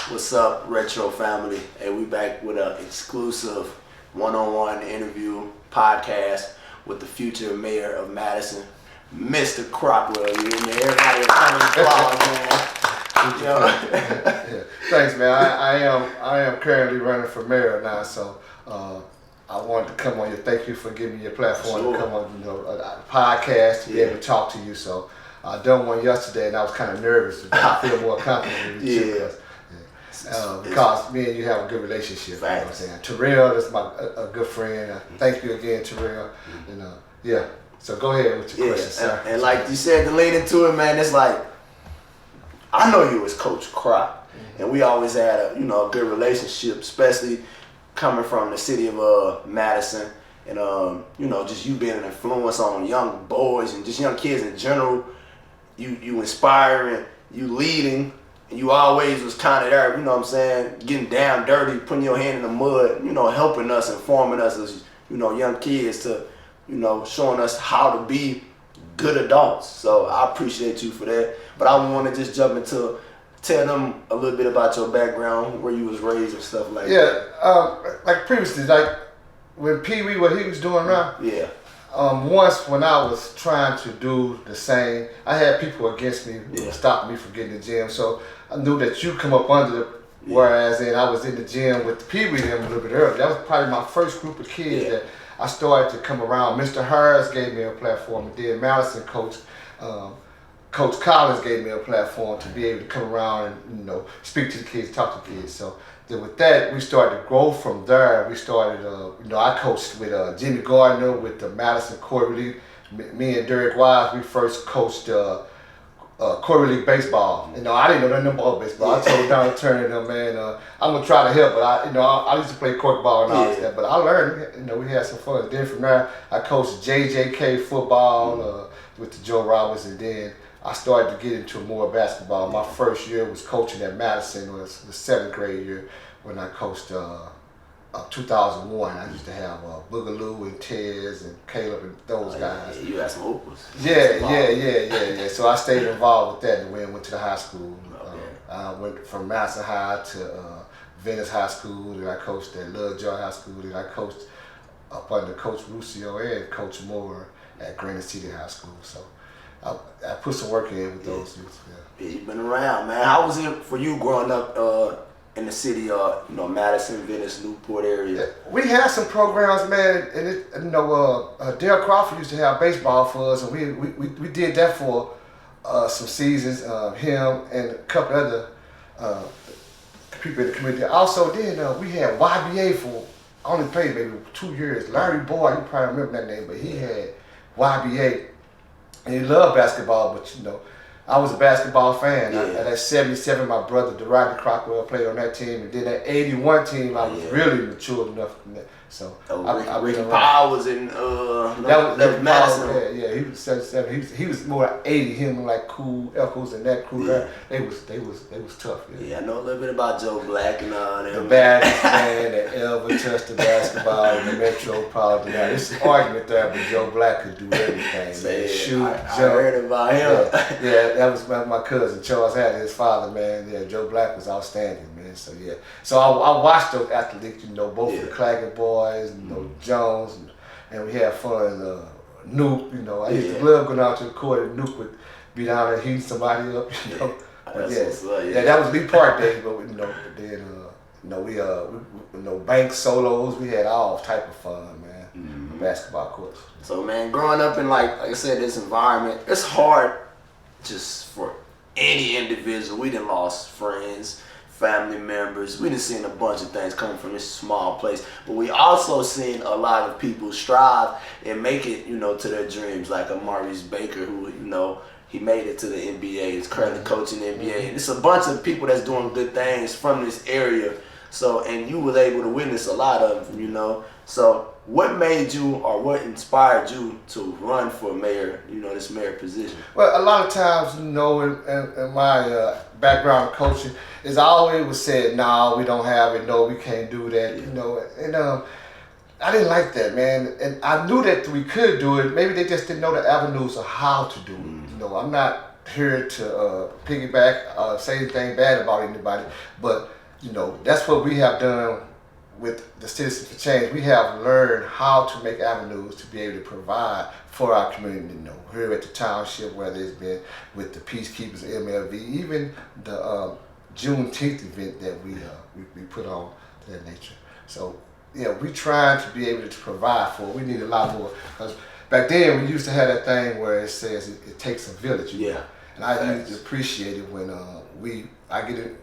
What's up, Retro family? Hey, we back with an exclusive one-on-one interview podcast with the future mayor of Madison, Mr. Crochrell. You hear me? Everybody come and applause, man. Yeah. Thanks, man. I am currently running for mayor now, so I wanted to come on here. Thank you for giving me your platform to come on, a podcast to be able to talk to you. So I done one yesterday, and I was kind of nervous, but I feel more confident with you. Because me and you have a good relationship. You know what I'm saying? Terrell is a good friend. Thank you again, Terrell. And so go ahead with your question, sir. And like you said, to lead into it, man, it's like, I know you as Coach Croc, and we always had a good relationship, especially coming from the city of Madison, and just you being an influence on young boys and just young kids in general. You inspiring, you leading, and you always was kind of there, getting down dirty, putting your hand in the mud, helping us, informing us as young kids to showing us how to be good adults. So I appreciate you for that. But I want to just jump into tell them a little bit about your background, where you was raised and stuff like that. Like previously, like when Pee Wee, what he was doing now. Yeah. Once when I was trying to do the same, I had people against me, stopping me from getting in the gym. So I knew that you come up under the, whereas then I was in the gym with Pee Wee them a little bit earlier. That was probably my first group of kids that I started to come around. Mr. Harris gave me a platform, and then Madison coach, Coach Collins gave me a platform to be able to come around and speak to the kids, talk to the kids. So then with that, we started to grow from there. We started, I coached with Jimmy Gardner with the Madison Quarter League. Me and Derek Wise, we first coached Quarter League baseball. I didn't know nothing about baseball. I told Donald Turner, man, I'm gonna try to help, but I used to play corkball and all that. But I learned, we had some fun. Then from there, I coached JJK football with the Joe Roberts, and then I started to get into more basketball. My first year was coaching at Madison. It was the 7th grade year when I coached 2001. I used to have Boogaloo and Tez and Caleb and those guys. Yeah, you had some hoopers. Yeah. So I stayed involved with that and went to the high school. I went from Madison High to Venice High School. Then I coached at Lovejoy High School. Then I coached up under Coach Ruscio and Coach Moore at Granite City High School. So I put some work in with those youth. Yeah, you've been around, man. How was it for you growing up in the city of Madison, Venice, Newport area? We had some programs, man, and Dale Crawford used to have baseball for us, and we did that for some seasons. Him and a couple other people in the community. Also, then we had YBA for only played maybe 2 years. Larry Boyd, you probably remember that name, but he had YBA. And he loved basketball, but I was a basketball fan. At 77, my brother, Rodney Crochrell, played on that team, and then that 81 team, I was really mature enough. So Ricky Powell was in Madison. Yeah, he was 77. He was more like 80. Him and like Cool Echoes and that crew there. They was tough. Yeah, I know a little bit about Joe Black and the baddest man that ever touched the basketball in the Metropolitan. Now, there's an argument there, but Joe Black could do everything. Man. Shoot, I heard about him. Yeah, that was my cousin Charles Haddon, his father, man. Yeah, Joe Black was outstanding, man. So I watched those athletes, both the Claggett boys, Jones, and we had fun. Nuke, I used to love going out to the court, and Nuke would be down there heating somebody up, But that was Lee Park days, but then bank solos, we had all type of fun, man. Basketball courts. So, man, growing up in like I said, this environment, it's hard just for any individual. We done lost friends, family members. We done seen a bunch of things coming from this small place, but we also seen a lot of people strive and make it, to their dreams, like a Maurice Baker, who, he made it to the NBA. He's currently coaching the NBA, and it's a bunch of people that's doing good things from this area. So, and you was able to witness a lot of them, So, what made you, or what inspired you to run for mayor, this mayor position? Well, a lot of times, in my background of coaching, is I always was said, "No, we don't have it. No, we can't do that." And I didn't like that, man. And I knew that we could do it. Maybe they just didn't know the avenues of how to do it. I'm not here to piggyback, say anything bad about anybody, but you know, that's what we have done with the Citizens for Change. We have learned how to make avenues to be able to provide for our community. You know, here at the township, whether it's been with the Peacekeepers, MLV, even the Juneteenth event that we put on to that nature. So yeah, we trying to be able to provide for it. We need a lot more, because back then we used to have that thing where it says it takes a village. You know? And I used to appreciate it when I get in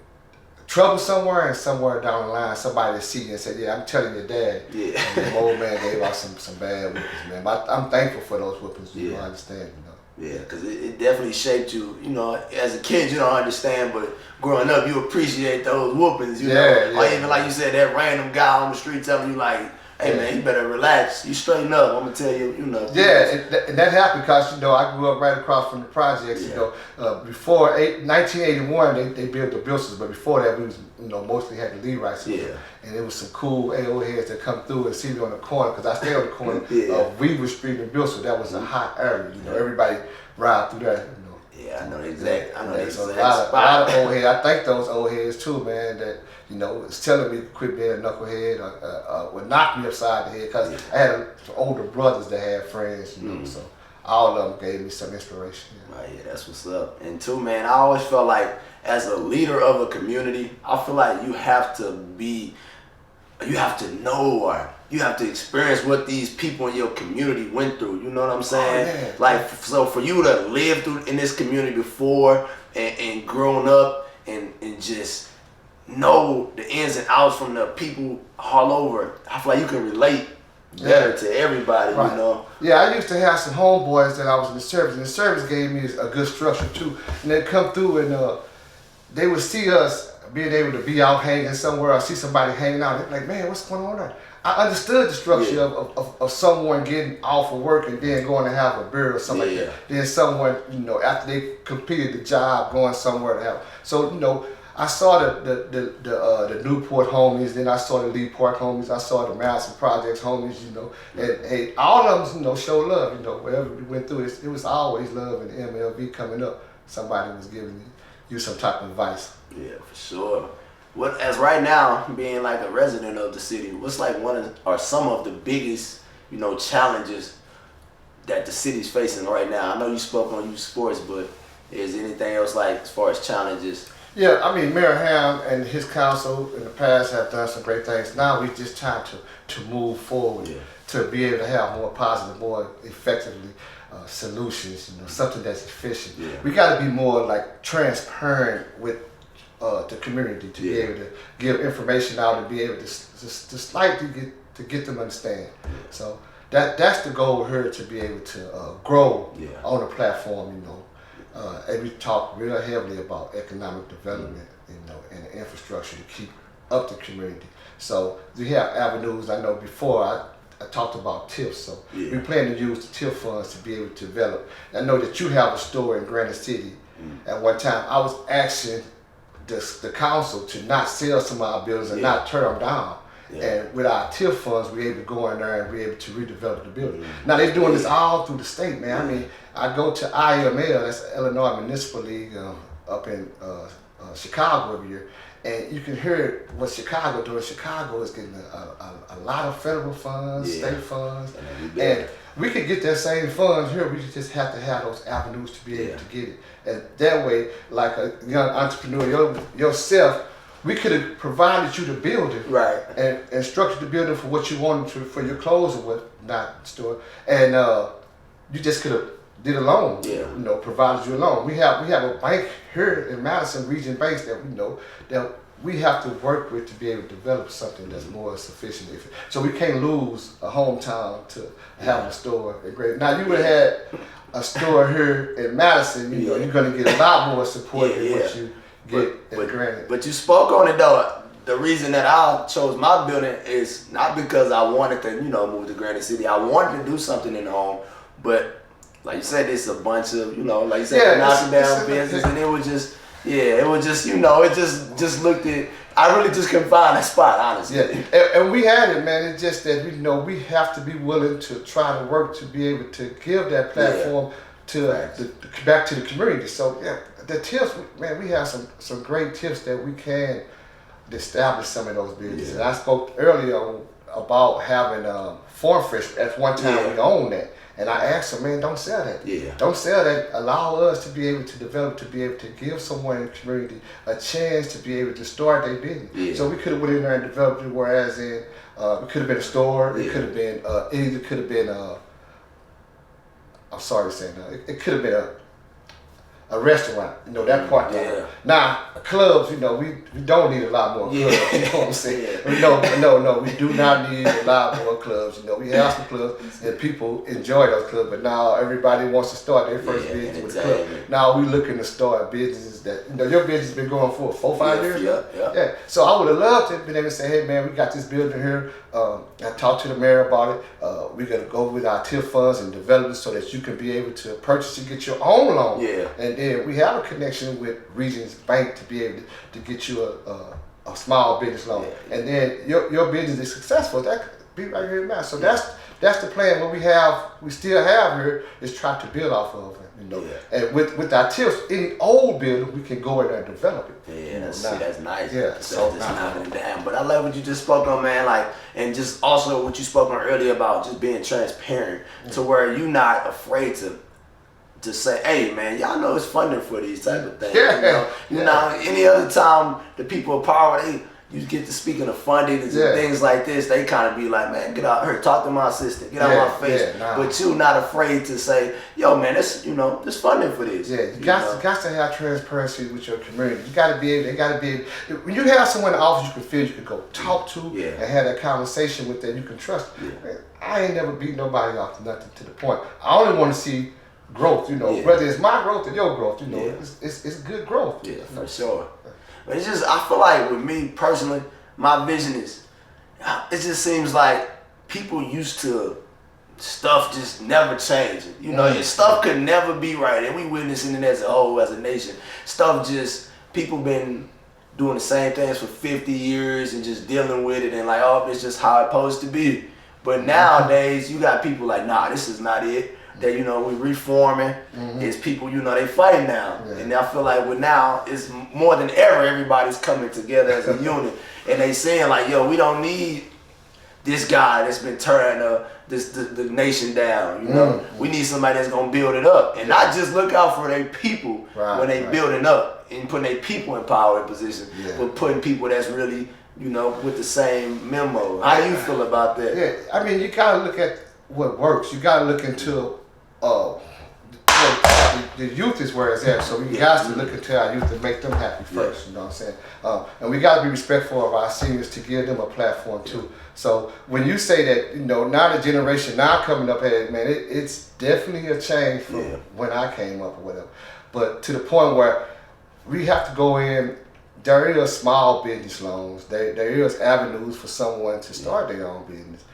trouble somewhere, and somewhere down the line somebody see you and say, yeah, I'm telling your dad. Yeah. And the old man gave out some bad whoopings, man. But I'm thankful for those whoopings. You know, I understand. You know. Yeah, because it definitely shaped you. You know, as a kid you don't understand, but growing up you appreciate those whoopings. You know, or even like you said, that random guy on the street telling you like, hey man, you better relax. You straighten up. I'm gonna tell you, you know. Yeah, and that happened because, you know, I grew up right across from the projects. You know, before 1981 they built the buildings, but before that we was, you know, mostly had the lead rights. And it was some cool AO heads that come through and see me on the corner, because I stay on the corner of Weaver Street and Bilson. That was a hot area. You know, everybody ride through there. You know. Yeah, I know exactly. I know So exactly. a lot of old heads. I thank those old heads too, man. That, you know, it's telling me to quit being a knucklehead, or would knock me upside the head, because I had some older brothers that had friends, you know, so all of them gave me some inspiration. Right, yeah, that's what's up. And too, man, I always felt like as a leader of a community, I feel like you have to know, or you have to experience what these people in your community went through. You know what I'm saying? Like, so for you to live through in this community before and grown up and just know the ins and outs from the people all over, I feel like you can relate better to everybody, you know? Yeah, I used to have some homeboys that I was in the service, and the service gave me a good structure too. And they'd come through and they would see us being able to be out hanging somewhere, or see somebody hanging out. They'd be like, man, what's going on there? I understood the structure of someone getting off of work and then going to have a beer or something like that. Then someone, you know, after they completed the job, going somewhere to have. So, you know, I saw the Newport homies, then I saw the Lee Park homies, I saw the Madison Projects homies, you know, and all of them, you know, show love, you know, wherever we went through, it was always love. And MLB coming up, somebody was giving you some type of advice. Yeah, for sure. What, as right now, being like a resident of the city, what's like some of the biggest, you know, challenges that the city's facing right now? I know you spoke on youth sports, but is anything else like as far as challenges? Yeah, I mean, Mayor Ham and his council in the past have done some great things. Now we just trying to move forward, to be able to have more positive, more effectively solutions, you know, something that's efficient. We got to be more like transparent with the community, to be able to give information out and be able to slightly get them to understand. So that's the goal here, to be able to grow on the platform, you know. And we talk real heavily about economic development, you know, and the infrastructure to keep up the community. So we have avenues. I know before I talked about TIFs, so we plan to use the TIF funds to be able to develop. I know that you have a store in Granite City. At one time, I was asking the council to not sell some of our buildings and not tear them down. And with our TIF funds, we're able to go in there and be able to redevelop the building. Now they're doing this all through the state, man. I mean, I go to IML, that's Illinois Municipal League, up in Chicago every year, and you can hear what Chicago doing. Chicago is getting a lot of federal funds, state funds, and we could get that same funds here. We just have to have those avenues to be able to get it. And that way, like a young entrepreneur yourself, we could have provided you the building, and structured the building for what you wanted to, for your clothes or whatnot store, and you just could have did a loan, you know, provided you a loan. We have a bank here in Madison, region based, that we know that we have to work with to be able to develop something that's more sufficient. So we can't lose a hometown to having a store at Great. Now you would have had a store here in Madison, you know, you're going to get a lot more support than what you get at Granite. But you spoke on it though. The reason that I chose my building is not because I wanted to, you know, move to Granite City. I wanted to do something in the home, but like you said, it's a bunch of, you know, like you said, knocking down business, and it was just, you know, it just looked at, I really just couldn't find a spot, honestly. And we had it, man. It's just that, you know, we have to be willing to try to work to be able to give that platform to back to the community. So the tips, man, we have some great tips that we can establish some of those businesses. Yeah. And I spoke earlier about having Farm Fresh. At one time we owned that. And I asked them, man, don't sell that. Yeah. Don't sell that. Allow us to be able to develop, to be able to give someone in the community a chance to be able to start their business. Yeah. So we could have went in there and developed it, whereas it could have been a store. It could have been, it either could have been, I'm sorry to say no, it could have been a restaurant, you know, that part. Yeah. Now, clubs, you know, we don't need a lot more clubs, you know what I'm saying? No, we do not need a lot more clubs. You know, we have some clubs and people enjoy those clubs, but now everybody wants to start their first business with a club. Now we looking to start businesses that, you know, your business has been going for 4 or 5 years? Yeah. So I would have loved to have been able to say, hey man, we got this building here. I talked to the mayor about it. We're gonna go with our TIF funds and develop it so that you can be able to purchase and get your own loan. Yeah. And then we have a connection with Regions Bank to be able to get you a small business loan. Yeah. And then your business is successful. That could be right here now. So that's the plan. What we still have here is try to build off of it. You know, and with our tips, any old building we can go in there and develop it. Yeah, that's nice. Yeah, so just knocking it down. But I love what you just spoke on, man. Like, and just also what you spoke on earlier about just being transparent to where you're not afraid to say, hey man, y'all know it's funding for these type of things. Yeah. You know, any other time the people of power, you get to speaking of funding and things like this, they kind of be like, man, get out here, talk to my assistant, get out my face. But you not afraid to say, yo man, there's funding for this. Yeah, you got to have transparency with your community. You got to be able, they got to be able, when you have someone in the office you can feel you can go talk to and have that conversation with that you can trust. Man, I ain't never beat nobody off to nothing to the point. I only want to see growth, you know, whether it's my growth or your growth, you know, it's good growth. Yeah, for sure. But it's just, I feel like with me personally, my vision is, it just seems like people used to stuff just never changing. You know, stuff could never be right. And we witnessing it as a whole, as a nation. Stuff just, people been doing the same things for 50 years and just dealing with it and like, oh, it's just how it's supposed to be. But nowadays, you got people like, nah, this is not it. That, you know, we reforming. It's people, you know, they fighting now. And I feel like with now, it's more than ever, everybody's coming together as a unit. And they saying like, yo, we don't need this guy that's been tearing the nation down, you know? We need somebody that's gonna build it up. And not just look out for their people when they building up and putting their people in power and position, but putting people that's really, you know, with the same memo. How do you feel about that? Yeah, I mean, you gotta look at what works. You gotta look into the youth is where it's at, so we got to look into our youth and make them happy first, you know what I'm saying? And we got to be respectful of our seniors to give them a platform too. So when you say that, you know, now the generation now coming up here, man, it's definitely a change from when I came up or whatever. But to the point where we have to go in, there is small business loans, there is avenues for someone to start their own business.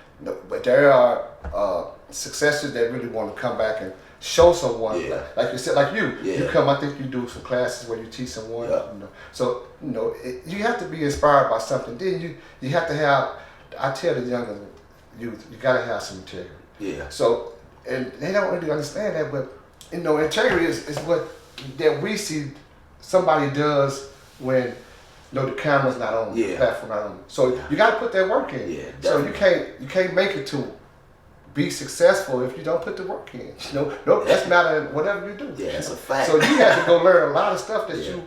But there are successors that really want to come back and show someone, like you said, like you. You come, I think you do some classes where you teach someone. You know. So, you know, you have to be inspired by something. Then you have to have, I tell the younger youth, you got to have some integrity. Yeah. So, and they don't really understand that, but, you know, integrity is what that we see somebody does when, you know, the camera's not on, the platform not on. So you got to put that work in. Yeah, so you can't make it to be successful if you don't put the work in. No, that's not whatever you do. Yeah, that's a fact. So you have to go learn a lot of stuff that you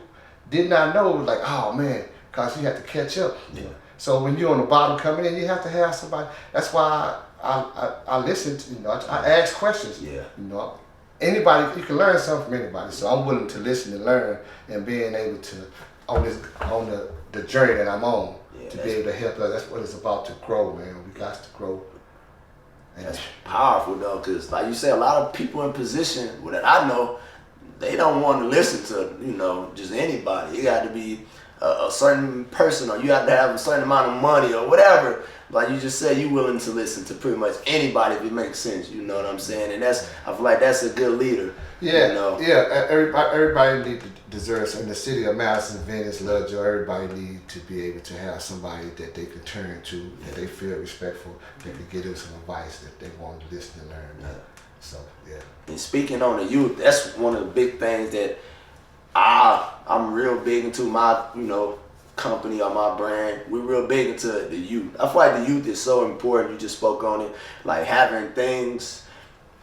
did not know. Like, oh man, because you have to catch up. Yeah. So when you're on the bottom coming in, you have to have somebody. That's why I listen to, you know, I ask questions. Yeah. You know, anybody, you can learn something from anybody. So I'm willing to listen and learn and being able to on the journey that I'm on to be able to help us. That's what it's about, to grow, man. We got to grow. And that's powerful though, because like you say, a lot of people in position that I know, they don't want to listen to, you know, just anybody. You got to be a certain person, or you have to have a certain amount of money or whatever. Like you just said, you willing to listen to pretty much anybody if it makes sense. You know what I'm saying? And that's, I feel like that's a good leader. Yeah, you know? Yeah. Everybody deserves. In the city of Madison, Venice, Lovejoy, everybody need to be able to have somebody that they can turn to, that they feel respectful, that can give them some advice that they want to listen and learn. Yeah. So yeah. And speaking on the youth, that's one of the big things that I'm real big into. My, you know, company or my brand, we're real big into the youth. I feel like the youth is so important. You just spoke on it, like having things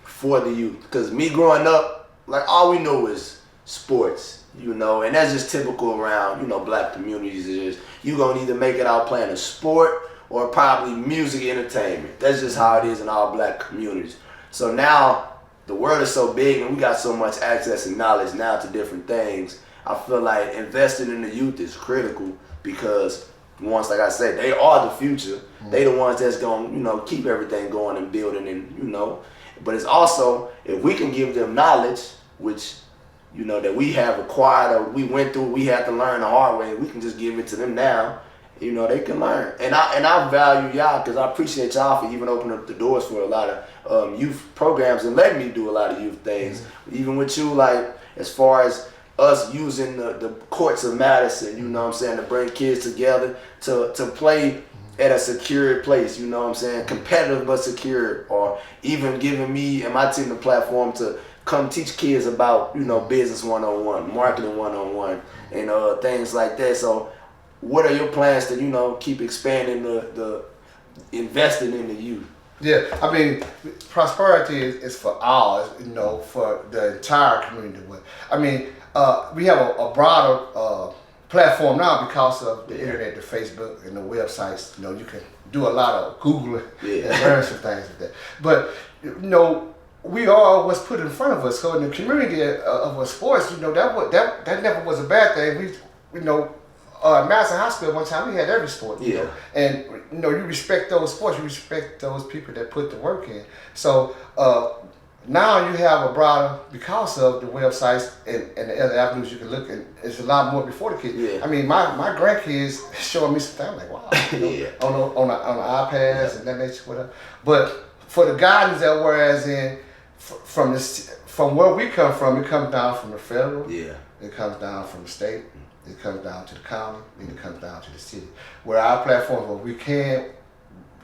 for the youth. Because me growing up, like all we know is sports, you know, and that's just typical around, you know, black communities. Is you gonna either make it out playing a sport or probably music entertainment. That's just how it is in all black communities. So now the world is so big and we got so much access and knowledge now to different things. I feel like investing in the youth is critical because once, like I said, they are the future. They the ones that's gonna, you know, keep everything going and building and, you know. But it's also, if we can give them knowledge, which, you know, that we have acquired or we went through, we had to learn the hard way, we can just give it to them now, you know, they can learn. And I value y'all because I appreciate y'all for even opening up the doors for a lot of youth programs and letting me do a lot of youth things. Even with you, like, as far as us using the courts of Madison, you know what I'm saying, to bring kids together to play at a secured place, you know what I'm saying, competitive but secure, or even giving me and my team the platform to come teach kids about, you know, business 101, marketing 101, and things like that. So what are your plans to, you know, keep expanding the investing in the youth? Yeah, I mean, prosperity is for all, you know, for the entire community. I mean, we have a broader platform now because of the internet, the Facebook, and the websites. You know, you can do a lot of Googling and learn some things like that. But, you know, we are what's put in front of us. So in the community of sports, you know, that never was a bad thing. We you know, Madison High School, one time we had every sport, you know, and you know, you respect those sports, you respect those people that put the work in. So now you have a broader, because of the websites and the other avenues you can look at. It's a lot more before the kids. Yeah. I mean, my grandkids showing me some things like, wow, you know, on the iPads and that nature, whatever. But for the guidance that whereas in from where we come from, it comes down from the federal. Yeah. It comes down from the state. It comes down to the county, and it comes down to the city. Where our platforms, where we can,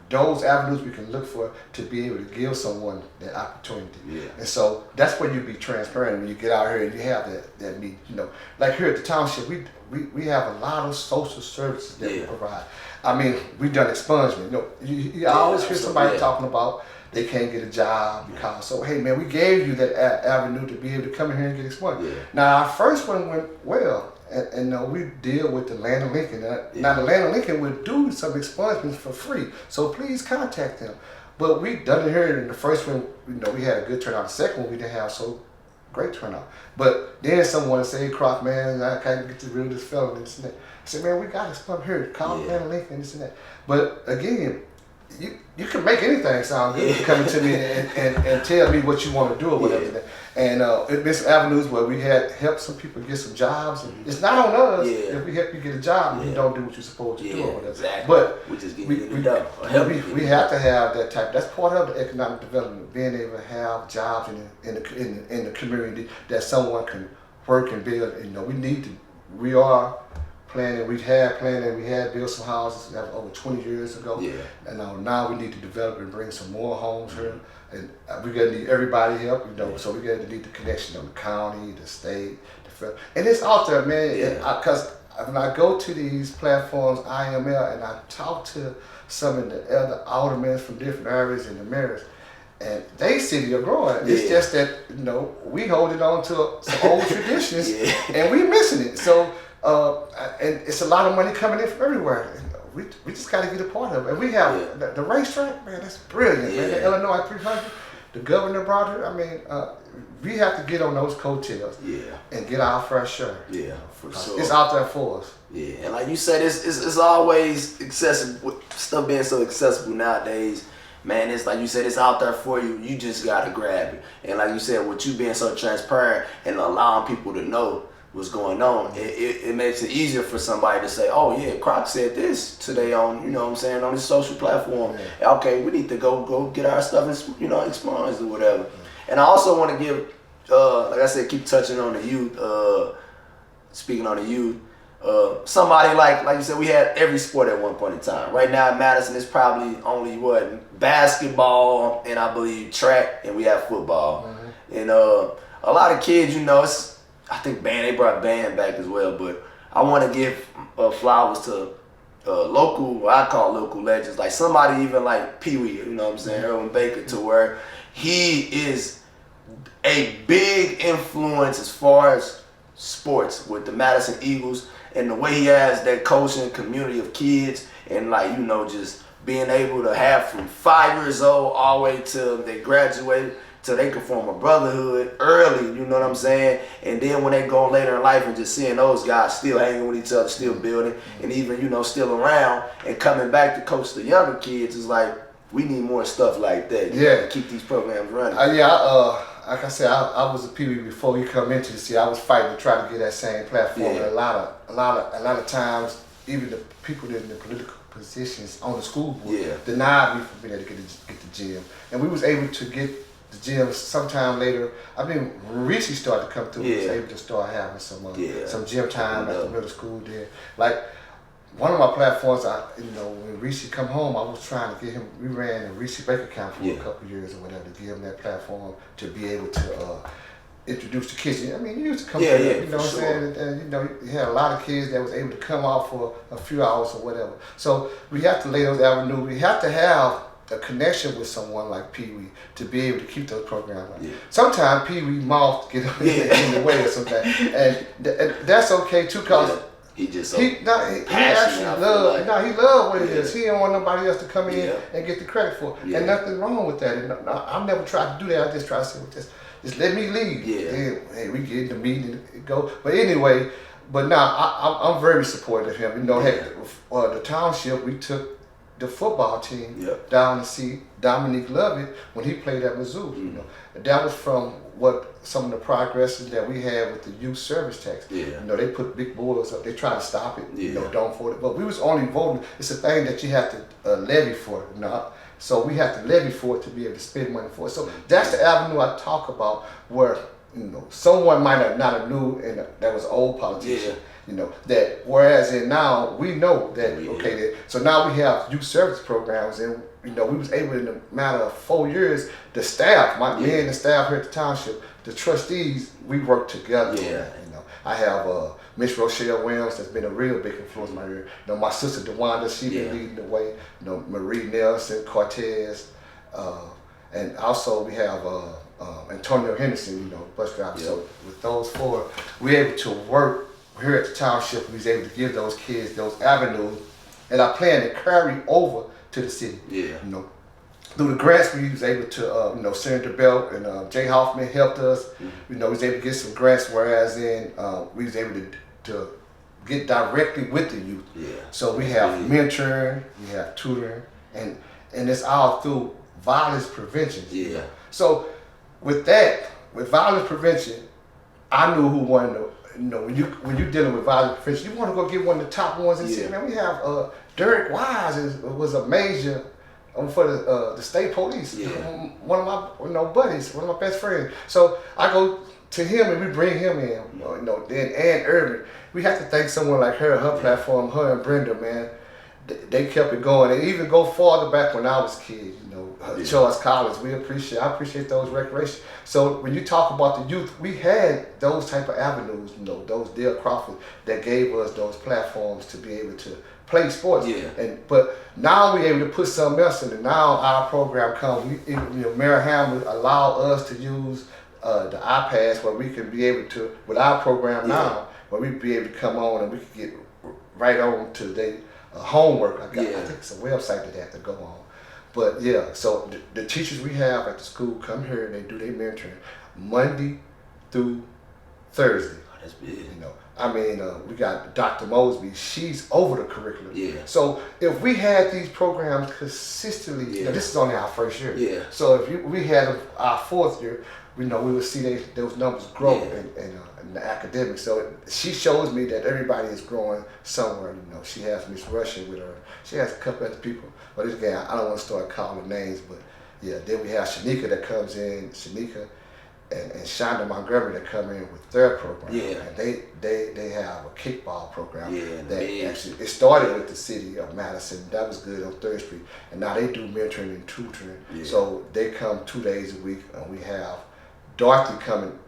those avenues we can look for to be able to give someone that opportunity. Yeah. And so that's where you be transparent when you get out here and you have that meet, you know. Like here at the township, we have a lot of social services that we provide. I mean, we've done expungement. You know, you always hear somebody talking about they can't get a job because, so hey man, we gave you that avenue to be able to come in here and get expunged. Yeah. Now our first one went well. And we deal with the Land of Lincoln. Now the Land of Lincoln will do some expungements for free, so please contact them. But we done it here in the first one. You know, we had a good turnout. The second one we didn't have so great turnout. But then someone said, "Hey, Croc, man, I can't get rid of this fellow and this and that." I said, "Man, we got expunge here. Call Land of Lincoln, this and that." But again, you can make anything sound good coming to me and tell me what you want to do or whatever. Yeah. And it's been some avenues where we had helped some people get some jobs. It's not on us if we help you get a job and you don't do what you're supposed to do or whatever. Exactly. But we just get it done. We have to have that type. That's part of the economic development, being able to have jobs in the community that someone can work and build. You know, we are planning, we had built some houses over 20 years ago. Yeah. And now we need to develop and bring some more homes here. And we're going to need everybody help, you know, so we're going to need the connection of the county, the state, the federal. And it's out there, man, because when I go to these platforms, IML, and I talk to some of the other aldermen from different areas and the mayors, and they city are growing. It's just that, you know, we holding on to some old traditions and we missing it. So, and it's a lot of money coming in from everywhere. We just got to get a part of it. And we have the racetrack, man, that's brilliant, man. The Illinois 300, the governor brought it. I mean, we have to get on those coattails and get our fair share. Yeah, for sure. It's out there for us. Yeah, and like you said, it's always accessible. Stuff being so accessible nowadays, man, it's like you said, it's out there for you. You just got to grab it. And like you said, with you being so transparent and allowing people to know what's going on, it makes it easier for somebody to say, oh yeah, Croc said this today on, you know what I'm saying, on this social platform. Yeah. Okay, we need to go get our stuff and, you know, expunged or whatever. And I also want to give, like I said, keep touching on the youth, speaking on the youth, somebody like you said, we had every sport at one point in time. Right now in Madison, it's probably only basketball and I believe track, and we have football. Mm-hmm. And a lot of kids, you know, I think they brought band back as well, but I want to give flowers to local, what I call local legends, like somebody even like Pee Wee, you know what I'm saying, Irwin Baker, to where he is a big influence as far as sports with the Madison Eagles, and the way he has that coaching community of kids, and like, you know, just being able to have from 5 years old all the way till they graduate, till they can form a brotherhood early, you know what I'm saying? And then when they go later in life and just seeing those guys still hanging with each other, still building, and even, you know, still around and coming back to coach the younger kids, is like, we need more stuff like that. Yeah. To keep these programs running. Like I said, I was a Pee Wee before he come into the city. I was fighting to try to get that same platform. Yeah. And a lot of times, even the people in the political positions on the school board denied me from being able to get the gym. And we was able to get the gym sometime later. I mean, when Reese started to come through, we was able to start having some gym time at the middle school there. Like, one of my platforms, when Reese come home, I was trying to get him. We ran a Reese Baker camp for a couple of years or whatever to give him that platform to be able to introduce the kids. I mean, you used to come through, you know what I'm saying? And you know, you had a lot of kids that was able to come out for a few hours or whatever. So we have to lay those avenues. We have to have a connection with someone like Pee Wee to be able to keep those programs running. Sometimes Pee Wee mouth get in the way or something, and that's okay too, cause. He actually love. He love what it is. He don't want nobody else to come in and get the credit for it. And nothing wrong with that. And I've never tried to do that. I just try to say, just let me lead. Then, hey, we get in the meeting and go. But anyway, now I'm very supportive of him. You know, the township, we took the football team down to see Dominique Lovett when he played at Mizzou. You know, that was from some of the progresses that we had with the youth service tax. You know, they put big borders up. They try to stop it. You know, don't vote it. But we was only voting. It's a thing that you have to levy for. You know? So we have to levy for it to be able to spend money for it. So that's the avenue I talk about, where, you know, someone might not have knew, and that was old politician. You know, that whereas in now we know that so now we have youth service programs, and you know, we was able in a matter of 4 years, the staff, me and the staff here at the township, the trustees, we work together. You know, I have Miss Rochelle Williams that's been a real big influence in my area. You know, my sister DeWanda, she been leading the way. You know, Marie Nelson, Cortez, and also we have Antonio Henderson, you know, bus driver. So with those four, we're able to work here at the township. We was able to give those kids those avenues, and I plan to carry over to the city. You know, through the grants we was able to, you know, Senator Bell and Jay Hoffman helped us. You know, we was able to get some grants, whereas we was able to get directly with the youth. So we have mentoring, we have tutoring, and it's all through violence prevention. So with violence prevention, I knew who won the. You know, when you're dealing with violence prevention, you want to go get one of the top ones in the city. Man, we have Derek Wise was a major for the state police. One of my buddies, one of my best friends. So I go to him and we bring him in. You know, then Ann Irvin. We have to thank someone like her platform, her and Brenda, man. They kept it going. And even go farther back when I was a kid, you know, Charles Collins. I appreciate those recreations. So when you talk about the youth, we had those type of avenues, you know, those Dale Crawford that gave us those platforms to be able to play sports. But now we're able to put something else in it. Now our program comes. You know, Mayor Hamlin allowed us to use the iPads where we can be able to, with our program now, where we be able to come on and we can get right on to their homework. I think it's a website that they have to go on. But so the teachers we have at the school come here and they do their mentoring Monday through Thursday. That's big. You know, I mean, we got Dr. Mosby. She's over the curriculum. So if we had these programs consistently, you know, this is only our first year. So if we had our fourth year, we know we would see those numbers grow in the academics. So she shows me that everybody is growing somewhere. You know, she has Miss Russian with her. She has a couple other people. But again, I don't want to start calling names, but then we have Shanika that comes in, and Shonda Montgomery that come in with their program. And they have a kickball program that actually, it started with the city of Madison. That was good on 3rd Street. And now they do mentoring and tutoring. So they come 2 days a week, and we have Dorothy coming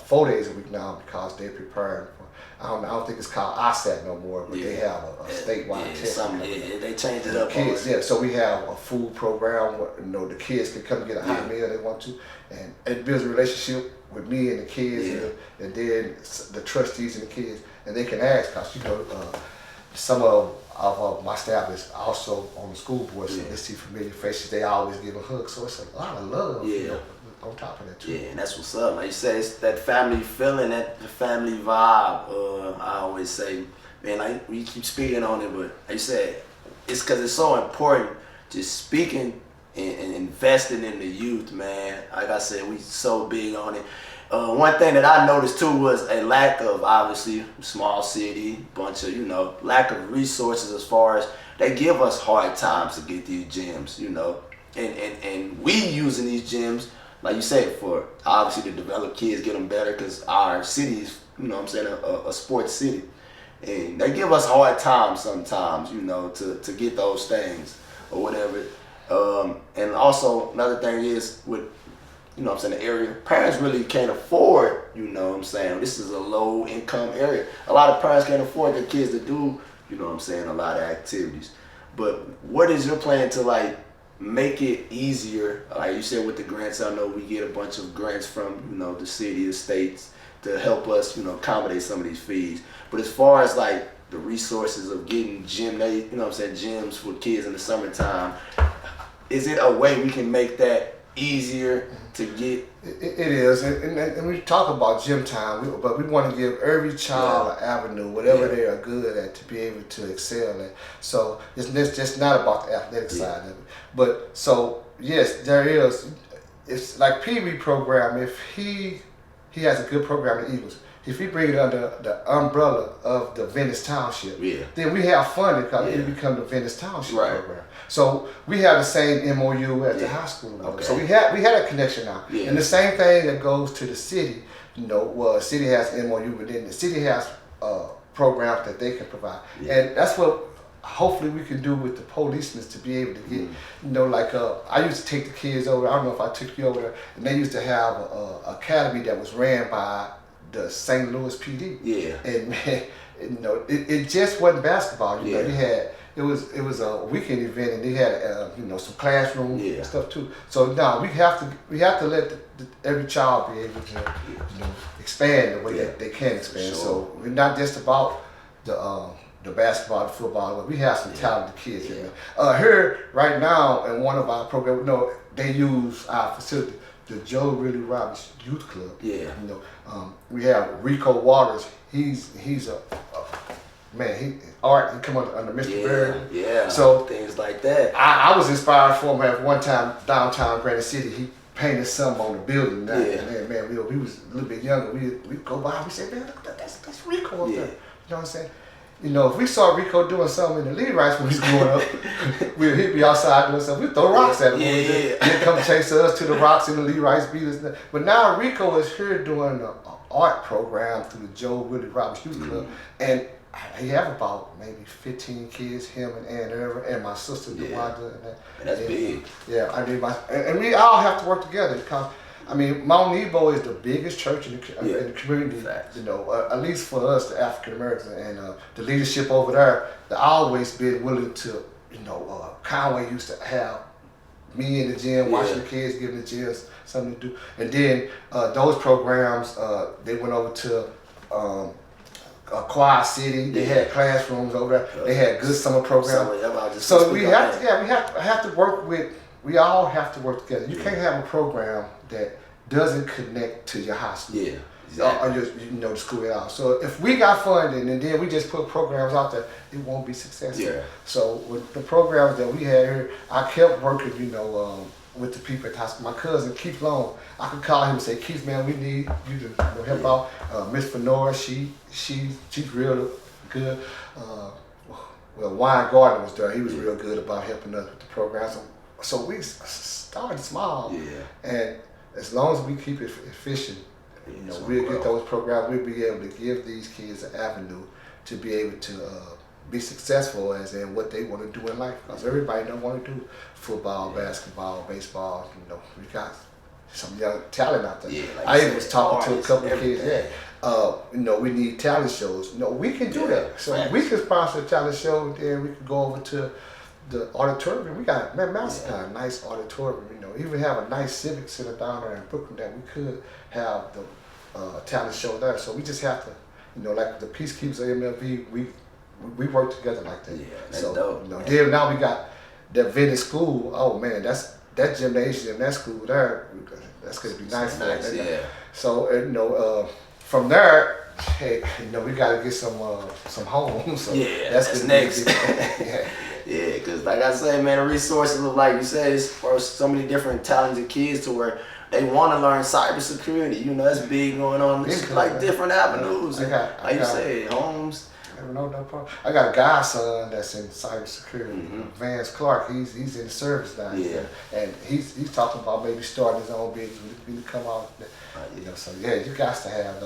4 days a week now because they're preparing for. I don't think it's called ISAT no more, but they have a statewide test. They changed it up. Kids, so we have a food program where the kids can come get a hot meal they want to, and it builds a relationship with me and the kids, and then the trustees and the kids, and they can ask because some of my staff is also on the school board, so they see familiar faces. They always give a hug, so it's a lot of love. On top of that too. Yeah, and that's what's up. Like you said, it's that family feeling, that the family vibe. I always say, man, like we keep speaking on it, but like you said, it's because it's so important just speaking and investing in the youth, man. Like I said, we so big on it. One thing that I noticed too was a lack of, obviously, small city, bunch of, lack of resources as far as they give us hard times to get these gyms, and we using these gyms, like you said, for obviously to develop kids, get them better, because our city is, a sports city. And they give us hard times sometimes, to get those things or whatever. And also another thing is with, the area, parents really can't afford, this is a low income area. A lot of parents can't afford their kids to do, a lot of activities. But what is your plan to make it easier? Like you said with the grants, I know we get a bunch of grants from, the city, the states to help us, accommodate some of these fees. But as far as the resources of getting gyms for kids in the summertime, is it a way we can make that easier to get? It is, and we talk about gym time, but we want to give every child an avenue, whatever they are good at, to be able to excel at. So it's just not about the athletic side of it. But so yes, there is. It's like Pee Wee program. If he has a good program in Eagles, if we bring it under the umbrella of the Venice Township, then we have funding because it become the Venice Township program. So we have the same MOU at the high school. Okay. So we had a connection now. And the same thing that goes to the city, the city has MOU within the city has programs that they can provide. And that's what hopefully we can do with the policemen to be able to get, I used to take the kids over, I don't know if I took you over there, and they used to have an academy that was ran by the St. Louis PD. And man, it just wasn't basketball. They had it was a weekend event, and they had some classrooms and stuff too. So now we have to let every child be able to expand the way that they can expand. So we're not just about the basketball, the football, but we have some talented kids here right now in one of our programs. They use our facility, the Joe Willie Roberts Youth Club. We have Rico Waters. He's a man. He come under Mr. Bird. So things like that. I was inspired for him at one time downtown Granite City. He painted something on the building. Man, we was a little bit younger. We go by. We say, man, look, that's Rico up there. You know what I'm saying? If we saw Rico doing something in the lead rights when he was growing up, he'd be outside doing something. We'd throw rocks at him. He'd come chase us to the rocks in the lead rights beat us. But now Rico is here doing an art program through the Joe Willie Roberts Youth Club. And he have about maybe 15 kids, him and Ann Irvin, and my sister, DeWanda. And that's big. And we all have to work together because, Mount Nebo is the biggest church in the community. At least for us, the African Americans, and the leadership over there, they always been willing to. Conway used to have me in the gym, watching the kids, giving the gyms something to do, and then those programs they went over to Quad City. They had classrooms over there. They had good summer programs. So we have to work with. We all have to work together. You can't have a program that doesn't connect to your high school. Or your, the school at all. So if we got funding and then we just put programs out there, it won't be successful. So with the programs that we had here, I kept working, with the people at high school. My cousin Keith Long, I could call him and say, Keith, man, we need you to help out. Miss Fenora, she's real good. Wine Gardner was there. He was real good about helping us with the programs. So we started small, and as long as we keep it efficient, we'll get those programs. We'll be able to give these kids an avenue to be able to be successful as in what they want to do in life. Because everybody don't want to do football, basketball, baseball. We got some young talent out there. Yeah, like I you even was said, talking to a artists, couple of everything. kids. Yeah, we need talent shows. We can do that. So facts. we can sponsor a talent show. Then we can go over to the auditorium. We got Madison got a nice auditorium. Even have a nice civic center down there in Brooklyn that we could have the talent show there. So we just have to, like the Peacekeepers of MLB, we work together like that. Yeah, that's so dope. then now we got that Venice school. Oh man, that gymnasium, that school there. That's gonna be nice. So nice, yeah. So from there, hey, we gotta get some homes. So yeah, that's next. Yeah, because like I say, man, the resources of, like you said, is for so many different talented kids to where they want to learn cybersecurity. That's big going on. It's like different avenues. Like you said, homes. No problem. I got a godson that's in cybersecurity, Vance Clark. He's in the service now. Yeah. And he's talking about maybe starting his own business when he come out. So yeah, you got to have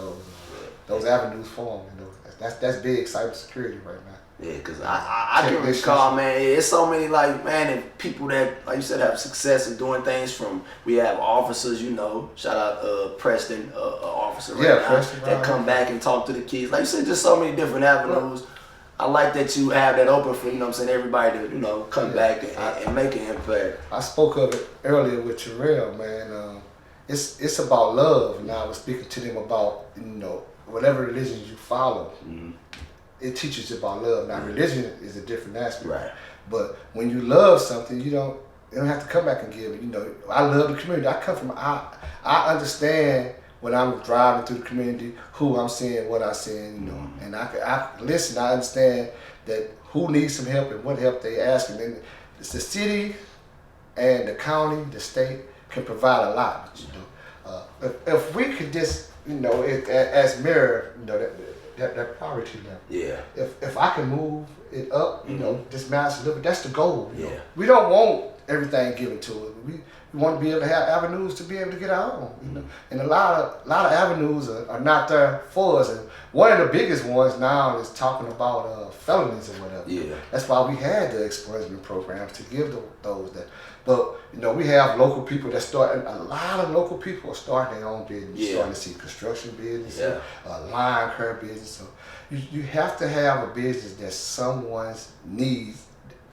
those avenues for him. That's big cybersecurity right now. Yeah, because I can recall, man, it's so many, and people that, like you said, have success in doing things from, we have officers, shout out Preston, officer right now, Preston, that come back and talk to the kids. Like you said, just so many different avenues. I like that you have that open for, everybody to, come back and make an impact. I spoke of it earlier with Terrell, man. It's about love, and I was speaking to them about, whatever religion you follow. It teaches you about love. Now, religion is a different aspect. Right. But when you love something, you don't have to come back and give it. I love the community. I understand when I'm driving through the community who I'm seeing, what I'm seeing, and I listen. I understand that who needs some help and what help they asking. And it's the city and the county, the state can provide a lot. If we could just, as mayor, that poverty level. Yeah. If I can move it up, this mass living, that's the goal. Yeah. We don't want everything given to us. We want to be able to have avenues to be able to get our own. And a lot of avenues are not there for us. And one of the biggest ones now is talking about felonies or whatever. Yeah. That's why we had the expungement programs to give those that. But we have local people that start. A lot of local people are starting their own business. You're starting to see construction business, lawn care business. So you have to have a business that someone needs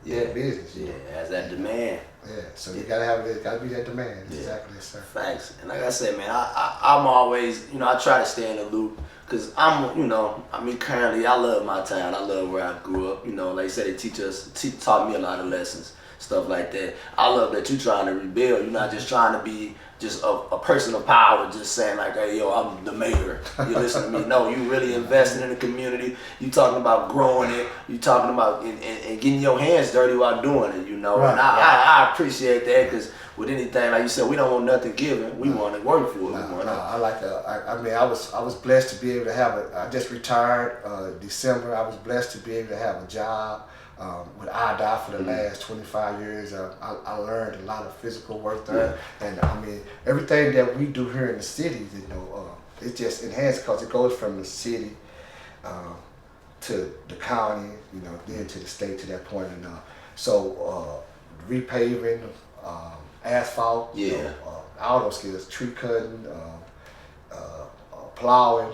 that business. Yeah, has that demand. Yeah, so you gotta be that demand. Yeah. Exactly, sir. Facts. And like I said, man, I'm always, I try to stay in the loop. Cause currently I love my town. I love where I grew up. Like I said, they taught me a lot of lessons, stuff like that. I love that you're trying to rebuild. You're not just trying to be just a person of power, just saying like, hey, yo, I'm the mayor. You listen to me. No, you really investing in the community. You talking about growing it. You talking about and getting your hands dirty while doing it. Right, and I appreciate that, because with anything, like you said, we don't want nothing given. We want to work for it. I like that. I was blessed to be able to have I just retired December. I was blessed to be able to have a job. With IDOT for the last 25 years, I learned a lot of physical work there, and everything that we do here in the city, it just enhanced because it goes from the city to the county, then to the state to that point, and so repaving, asphalt, all those skills, tree cutting, plowing,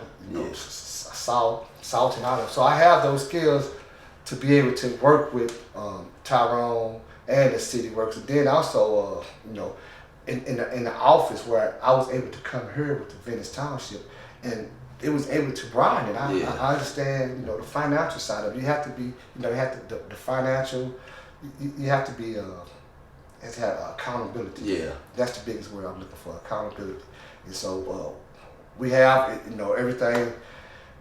salting, all that. So I have those skills to be able to work with Tyrone and the city works. And then also, in the office where I was able to come here with the Venice Township, and it was able to broaden it. I understand, the financial side of it. You have to be, the financial, you have to be, have to have accountability. Yeah. That's the biggest word I'm looking for, accountability. And so we have, everything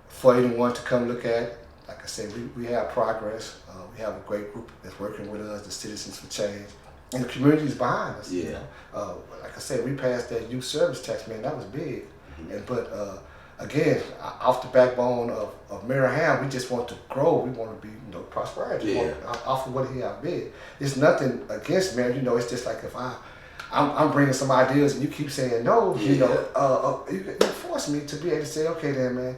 for anyone to come look at. Like I said, we have progress. We have a great group that's working with us, the Citizens for Change. And the community is behind us. Yeah. Like I said, we passed that youth service tax, man, that was big. But again, off the backbone of Mayor Ham, we just want to grow. We want to be, prosperity. Yeah. Off of what he have bid. It's nothing against Mayor, it's just like if I'm bringing some ideas and you keep saying no, you force me to be able to say, okay then, man,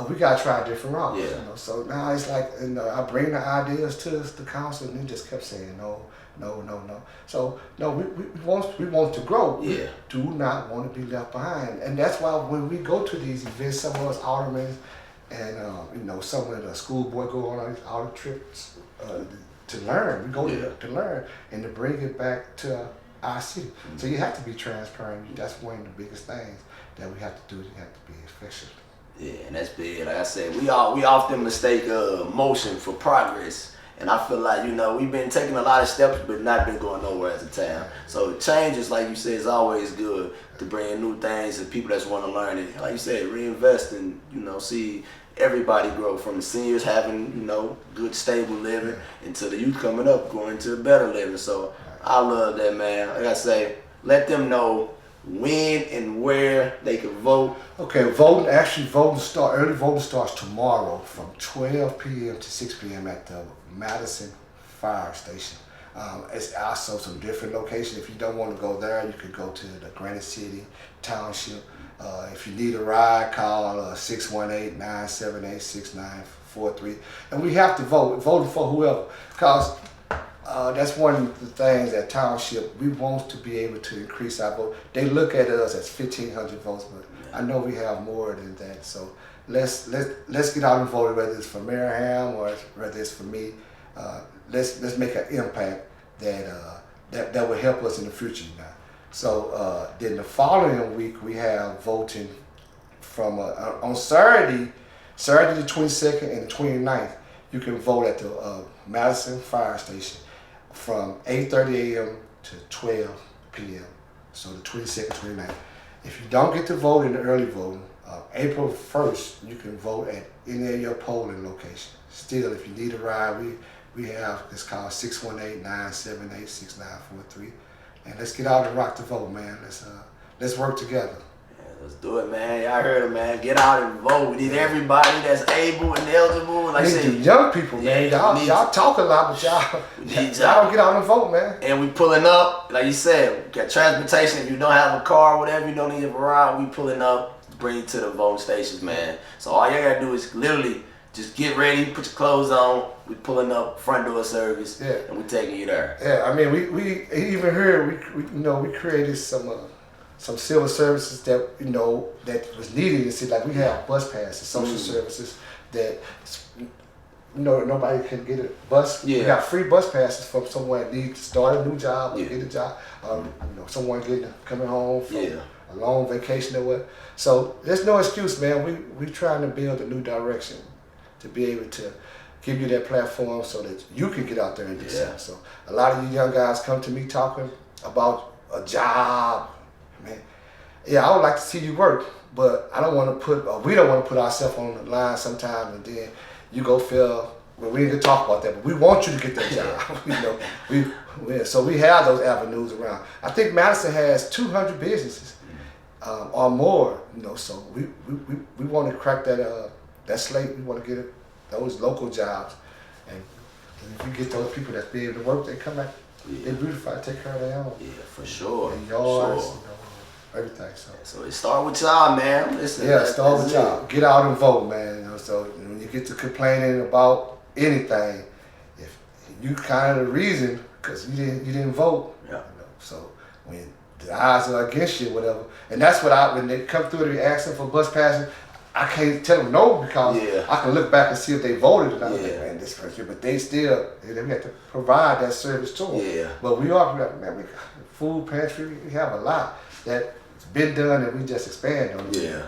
we gotta try different routes. Yeah. You know, so now it's like, you know, I bring the ideas to the council, and they just kept saying no. So no, we want to grow. Yeah. We do not want to be left behind, and that's why when we go to these events, some of us aldermen and you know, some of the school board go on these outer trips to learn. We go to learn and to bring it back to our city. So you have to be transparent. That's one of the biggest things that we have to do. You have to be effective. Yeah, and that's big. Like I said, we often mistake motion for progress. And I feel like, you know, we've been taking a lot of steps, but not been going nowhere as a town. So change is, like you said, is always good to bring in new things and people that want to learn it. Like you said, reinvest and, you know, see everybody grow, from the seniors having, you know, good, stable living, into the youth coming up, going to better living. So I love that, man. Like I say, let them know when and where they can vote. Okay, early voting starts tomorrow from 12 p.m. to 6 p.m. at the Madison Fire Station. It's also some different locations. If you don't want to go there, you could go to the Granite City Township. If you need a ride, call 618-978-6943. And we have to vote for whoever, because that's one of the things that Township, we want to be able to increase our vote. They look at us as 1,500 votes, but I know we have more than that. So let's get out and vote, whether it's for Mayor Ham or whether it's for me. Let's make an impact that will help us in the future now. So then the following week we have voting from on Saturday the 22nd and the 29th. You can vote at the Madison Fire Station from 8:30 a.m. to 12 p.m. So the 22nd, 29th. If you don't get to vote in the early voting, April 1st, you can vote at any of your polling locations. Still, if you need a ride, we have, it's called 618-978-6943. And let's get out and rock the vote, man. Let's work together. Let's do it, man. Y'all heard it, man. Get out and vote. We need everybody that's able and eligible. Like I said, young people, man. Y'all talk a lot, but y'all don't get out and vote, man. And we pulling up, like you said, we got transportation. If you don't have a car, whatever, you don't need a ride, we pulling up, bring you to the voting stations, man. So all you gotta do is literally just get ready, put your clothes on. We pulling up, front door service, and we taking you there. Yeah, I mean, we even here, we created some civil services that, you know, that was needed in the city. Like we have bus passes, social services that, you know, nobody can get a bus. Yeah. We got free bus passes from someone that needs to start a new job or get a job. You know, someone coming home from a long vacation or what. So there's no excuse, man. We trying to build a new direction to be able to give you that platform so that you can get out there and do something. So a lot of you young guys come to me talking about a job. Man, yeah, I would like to see you work, but I don't want to we don't want to put ourselves on the line sometimes, and then you go feel, well, we ain't gonna talk about that, but we want you to get that job. You know, so we have those avenues around. I think Madison has 200 businesses or more. You know, so we want to crack that slate. We want to get those local jobs, and if you get those people that's be able to work, they come back. They beautify, take care of their own. Yeah, for sure. Their yards, you know, everything. So it start with y'all, man. Listen, start with y'all. Get out and vote, man. You know, so when you get to complaining about anything, if you kind of the reason, because you didn't vote. Yeah. You know, so when the odds are against you, whatever, and that's what when they come through, they asking for bus passes. I can't tell them no, because I can look back and see if they voted or not. Man, this person, but they still, we have to provide that service to them. Yeah. But we food pantry, we have a lot that's been done, and we just expand on it. Yeah.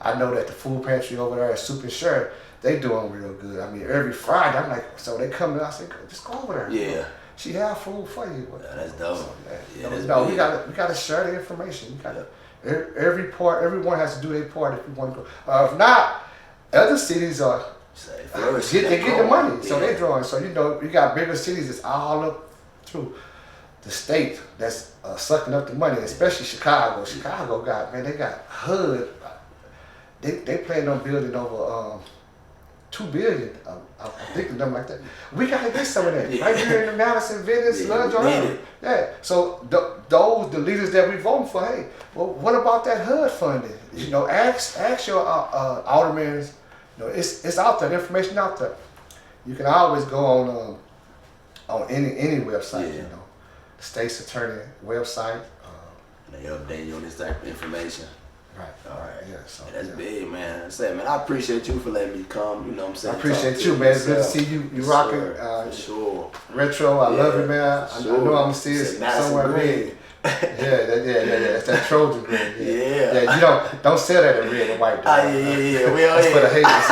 I know that the food pantry over there at Super Sure, they doing real good. I mean, every Friday, I'm like, so they come and I say, just go over there. Yeah. She have food for you. Yeah, that's dope. So, that's we gotta share the information. You gotta. Everyone has to do their part if you want to go. If not, other cities are they get the money, so they're drawing. So you know, you got bigger cities that's all up through the state that's sucking up the money, especially Chicago. Chicago they got HUD. They plan on building over 2 billion. I think the number like that. We gotta get some of that right here in the Madison, Venice, Lundra. Yeah. So the leaders that we voting for, hey, well, what about that HUD funding? You know, ask your aldermen. You know, it's out there. The information out there. You can always go on any website. You know, the state's attorney website. They update you on this type of information. Right. All right. Yeah. So that's big, man. Man, I appreciate you for letting me come. You know what I'm saying? I appreciate you, man. It's good to see you. You rocking. For sure. Retro. I love you, man. I know I'm gonna see it somewhere red. Yeah. That's that Trojan green. Yeah. You don't sell that in red and white. Yeah. That's for the haters.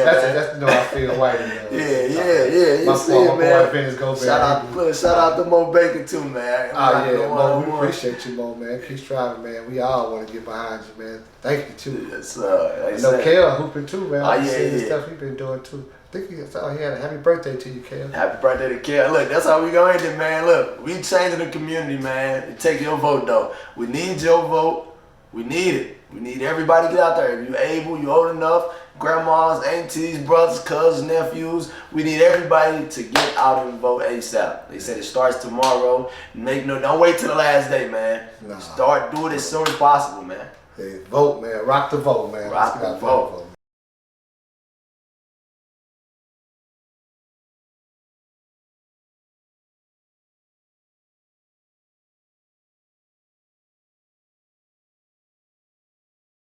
That's I feel white. Yeah. My boy Venice go Shout out to Mo Bacon too, man. Mo, we appreciate you, Mo, man. Keep striving, man. We all want to get behind you, man. Thank you too. Yes, sir. I know Kale hooping too, man. I see the yeah. stuff he been doing too. I think he had a happy birthday to you, Kale. Happy birthday to Kale. Look, that's how we gonna end it, man. Look, we changing the community, man. Take your vote though. We need your vote. We need it. We need everybody to get out there. If you're able, you're old enough, grandmas, aunties, brothers, cousins, nephews, we need everybody to get out and vote ASAP. They said it starts tomorrow. Don't wait till the last day, man. Start doing it as soon as possible, man. Hey, vote, man. Rock the vote, man. Rock the vote.